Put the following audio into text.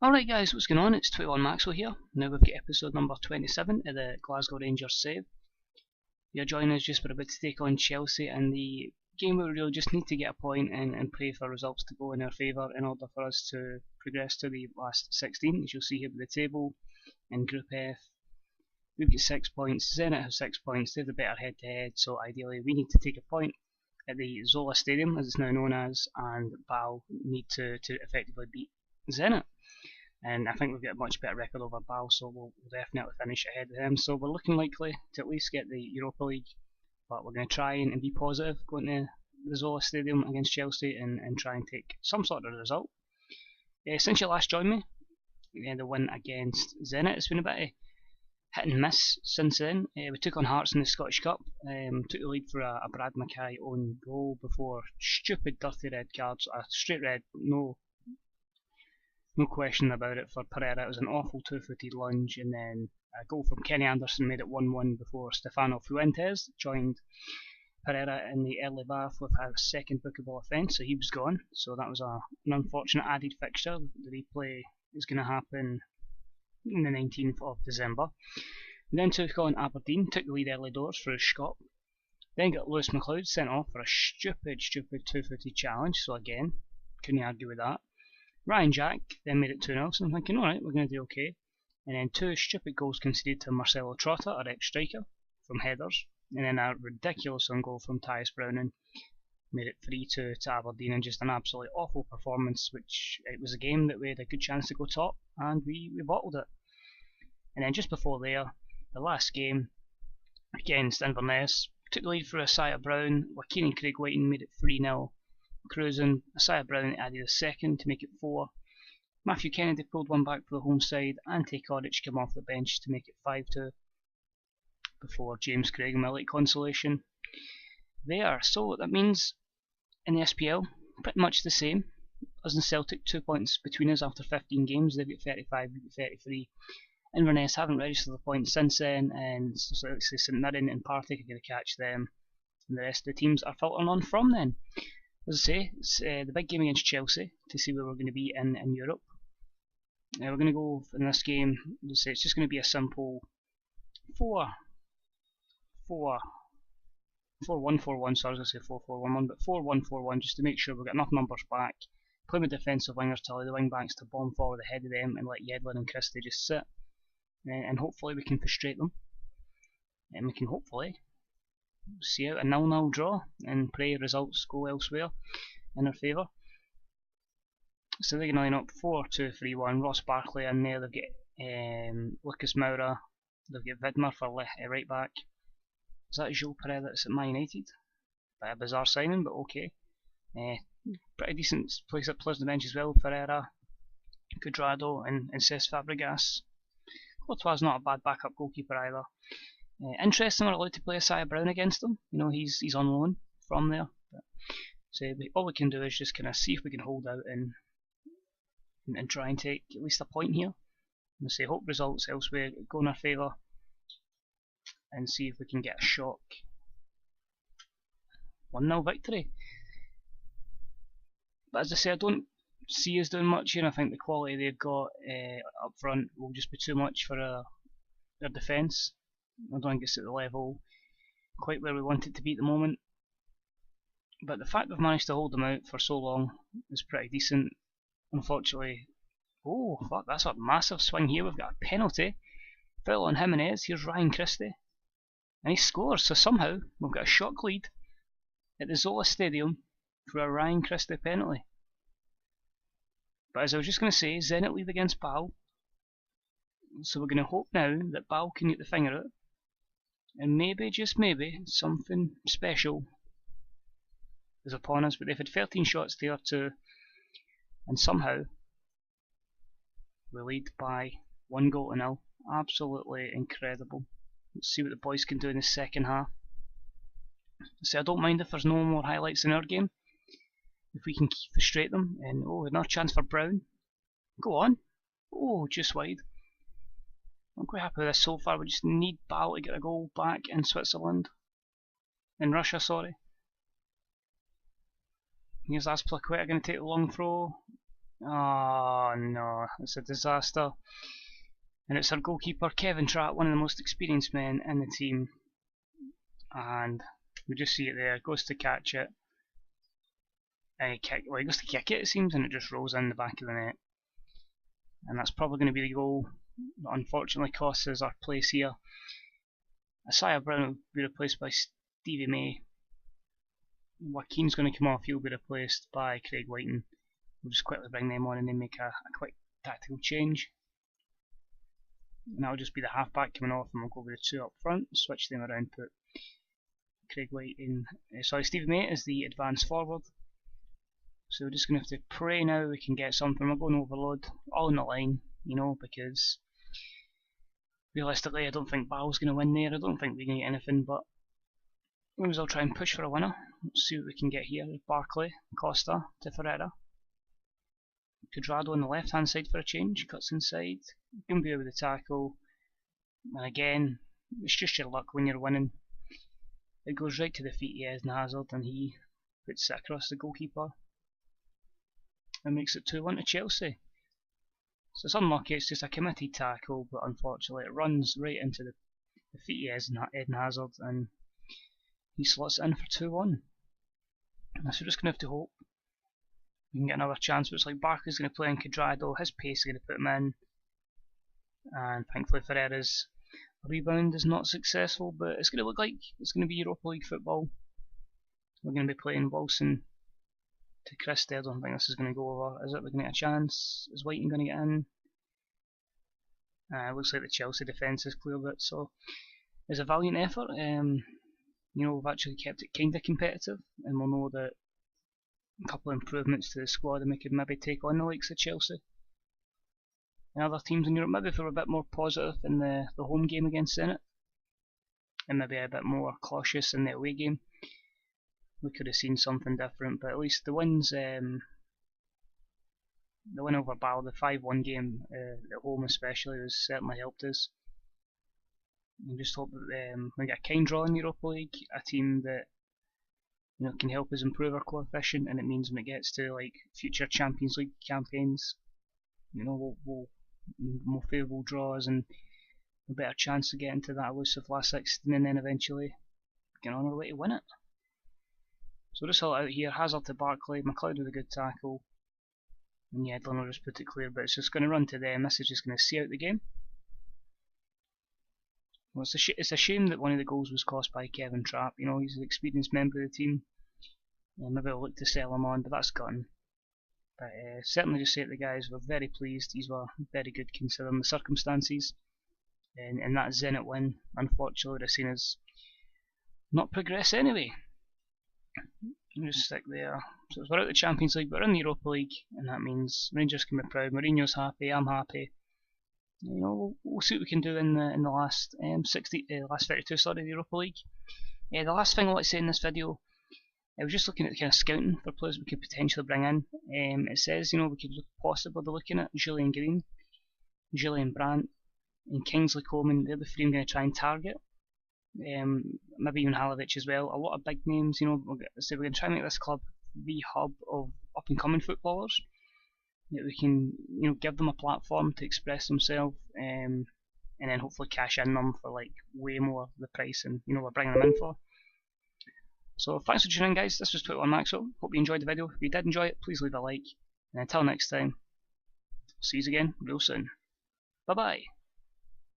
Alright guys, what's going on? It's 21 Maxwell here. Now we've got episode number 27 of the Glasgow Rangers save. You're joining us just for a bit to take on Chelsea and the game where we really just need to get a point and pray for results to go in our favour in order for us to progress to the last 16. As you'll see here with the table in Group F, we've got 6 points, Zenit have 6 points, they have the better head to head, so ideally we need to take a point at the Zola Stadium as it's now known as, and Bal need to effectively beat Zenit. And I think we've got a much better record over Bal, so we'll definitely finish ahead of them. So we're looking likely to at least get the Europa League, but we're going to try and be positive going to the Zola Stadium against Chelsea and try and take some sort of result. Since you last joined me, the win against Zenit, it's been a bit of hit and miss since then. We took on Hearts in the Scottish Cup, took the lead for a Brad Mackay own goal before stupid dirty red cards, a straight red, no question about it for Pereira. It was an awful two-footed lunge, and then a goal from Kenny Anderson made it 1-1 before Stefano Fuentes joined Pereira in the early bath with a second bookable offence, so he was gone. So that was an unfortunate added fixture. The replay is going to happen on the 19th of December. And then took on Aberdeen, took the lead early doors for a Scott. Then got Lewis McLeod sent off for a stupid two-footed challenge, so again, couldn't argue with that. Ryan Jack then made it 2-0, so I'm thinking, alright, we're going to do okay. And then two stupid goals conceded to Marcelo Trotta, our ex-striker, from headers. And then a ridiculous own goal from Tyus Browning made it 3-2 to Aberdeen, and just an absolutely awful performance, which it was a game that we had a good chance to go top, and we bottled it. And then just before there, the last game against Inverness, took the lead for Isaiah Brown, Joaquin and Craig Whiting made it 3-0. Cruising, Isaiah Brown added a second to make it 4. Matthew Kennedy pulled one back for the home side, and Tay Coric came off the bench to make it 5-2 before James Craig and my late consolation there. So that means in the SPL, pretty much the same. Us and Celtic, 2 points between us after 15 games. They've got 35, we've got 33. Inverness haven't registered a point since then, and so let's say St Mirren and Partick are going to catch them, and the rest of the teams are filtering on from then. As I say, it's the big game against Chelsea to see where we're going to be in Europe. We're going to go in this game, as I say, it's just going to be a simple 4-1-4-1, so I was going to say 4-4-1-1, but 4-1-4-1 just to make sure we've got enough numbers back. Play with defensive wingers to allow the wing backs to bomb forward ahead of them and let Yedlin and Christie just sit. And hopefully we can frustrate them. And we can hopefully see out a 0-0 draw and pray results go elsewhere in our favour. So they're going to line up 4-2-3-1. Ross Barkley in there. They've got Lucas Moura. They've got Vidmar for right back. Is that Joe Pereira that's at Man United? Bit of a bizarre signing, but okay. Pretty decent place up players on the bench as well. Ferreira, Cuadrado and Cesc Fabregas. Courtois not a bad backup goalkeeper either. Interesting, we're allowed to play Isaiah Brown against him. You know, he's on loan from there. But, so all we can do is just kind of see if we can hold out and try and take at least a point here. And say hope results elsewhere go in our favour, and see if we can get a shock 1-0 victory. But as I say, I don't see us doing much here. I think the quality they've got up front will just be too much for their defence. I don't think it's at the level quite where we want it to be at the moment. But the fact we've managed to hold them out for so long is pretty decent. Unfortunately, oh fuck, that's a massive swing here. We've got a penalty. Foul on Jimenez. Here's Ryan Christie. And he scores, so somehow we've got a shock lead at the Zola Stadium for a Ryan Christie penalty. But as I was just going to say, Zenit lead against Bal. So we're going to hope now that Bal can get the finger out. And maybe, just maybe, something special is upon us. But they've had 13 shots there too. And somehow we lead by 1-0. Absolutely incredible. Let's see what the boys can do in the second half. So I don't mind if there's no more highlights in our game. If we can frustrate them. And oh, another chance for Brown. Go on. Oh, just wide. I'm quite happy with this so far. We just need Bal to get a goal back in Switzerland. In Russia, sorry. Here's Azpilicueta going to take the long throw. Oh no, it's a disaster. And it's our goalkeeper, Kevin Trapp, one of the most experienced men in the team. And we just see it there, goes to catch it. And he goes to kick it, it seems, and it just rolls in the back of the net. And that's probably going to be the goal that unfortunately costs us our place here. Isaiah Brown will be replaced by Stevie May. Joaquin's going to come off, he'll be replaced by Craig Whiting. We'll just quickly bring them on and then make a quick tactical change. And that'll just be the halfback coming off, and we'll go with the two up front, switch them around, put Craig Whiting, Stevie May is the advance forward. So we're just going to have to pray now we can get something. We're going overload, all in the line, you know, because realistically I don't think Ball's going to win there. I don't think we're going to get anything, but we might as well try and push for a winner. Let's see what we can get here. Barkley, Costa to Ferreira. Cuadrado on the left hand side for a change, cuts inside. Gumbia with the tackle. And again, it's just your luck when you're winning. It goes right to the feet of Eden Hazard and he puts it across the goalkeeper and makes it 2-1 to Chelsea. So it's unlucky, it's just a committed tackle, but unfortunately it runs right into the feet of Eden Hazard and he slots it in for 2-1. So we're just going to have to hope we can get another chance, but it's like Barkley's going to play in Cuadrado, his pace is going to put him in, and thankfully Ferreira's rebound is not successful, but it's going to look like it's going to be Europa League football. We're going to be playing Wilson to Christie. I don't think this is going to go over, is it? We're going to get a chance. Is Whiting going to get in? Looks like the Chelsea defence has cleared it, so it's a valiant effort. You know, we've actually kept it kind of competitive, and we'll know that a couple of improvements to the squad and we could maybe take on the likes of Chelsea and other teams in Europe. Maybe if we were a bit more positive in the home game against Zenit and maybe a bit more cautious in the away game, we could have seen something different. But at least the wins, the win over Bal, the 5-1 game at home especially, has certainly helped us. And just hope that we get a kind draw in the Europa League, a team that can help us improve our coefficient, and it means when it gets to like future Champions League campaigns, we'll more favourable draws and a better chance to get into that elusive last 16 and then eventually get on our way to win it. So just all out here, Hazard to Barkley, McLeod with a good tackle, and yeah, Edlin will just put it clear, but it's just going to run to them. This is just going to see out the game. Well, it's a shame that one of the goals was cost by Kevin Trapp. He's an experienced member of the team. Maybe I'll look to sell him on, but that's gone. But certainly just say to the guys, we're very pleased. These were very good considering the circumstances. And that Zenit win, unfortunately, would have seen us not progress anyway. I'll just stick there. So we're out of the Champions League, but we're in the Europa League, and that means Rangers can be proud. Mourinho's happy, I'm happy. We'll see what we can do in the last last 32 of the Europa League. The last thing I want to say in this video, I was just looking at the kind of scouting for players we could potentially bring in. It says we could possibly be looking at Julian Green, Julian Brandt, and Kingsley Coman. They're the three I'm going to try and target. Maybe even Halovic as well. A lot of big names. We're going to try and make this club the hub of up and coming footballers. That we can give them a platform to express themselves, and then hopefully cash in them for like way more the price and we're bringing them in for. So thanks for tuning in, guys. This was 21 Maxwell. Hope you enjoyed the video. If you did enjoy it, please leave a like, and until next time, see you again real soon. Bye bye.